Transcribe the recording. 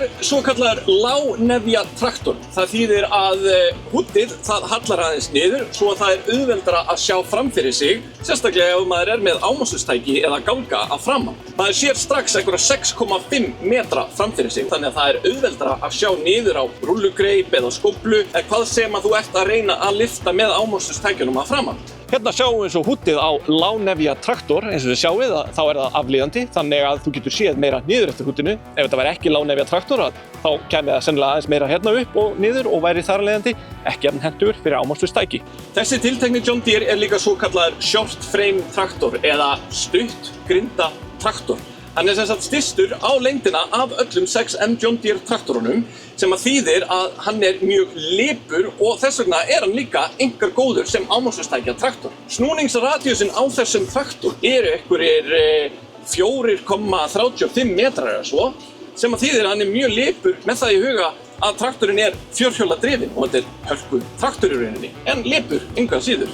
er svokallaður lágnefja traktor. Það þýðir að húddið það hallar aðeins niður svo að það er auðveldara að sjá fram fyrir sig, sérstaklega ef maður er með ámókstustæki eða gálga að framan. Maður sér strax einhverja 6,5 metra fram fyrir sig, þannig að það er auðveldara að sjá niður á rullugreip eða skóflu eða hvað sem að þú ert að reyna að lyfta með ámókstustækjunum að framan. Hérna sjáum við svo húddið á lágnefja traktor, eins og við sjáum þá er það aflíðandi, þannig að þú getur séð meira niður eftir húddinu. Ef þetta væri ekki lágnefja traktor, þá kæmi það sennilega aðeins meira hérna upp og niður og væri þar af leiðandi ekki jafn hentugur fyrir ámókstustæki. Þessi tiltekni John Deere er líka svokallaður short frame traktor eða stuttgrinda traktor. Hann er sem sagt styrstur á lengdina af öllum 6M John Deere traktorunum sem að þýðir að hann er mjög lipur og þess vegna er hann líka einkar góður sem ámókstustækja traktor. Snúningsradíusinn á þessum traktor eru einhverjir 4,35 metrar eða svo sem að þýðir að hann er mjög lipur með það í huga að traktorinn er fjórhjóla drifinn og þetta er hörku traktor í rauninni en lipur engu að síður.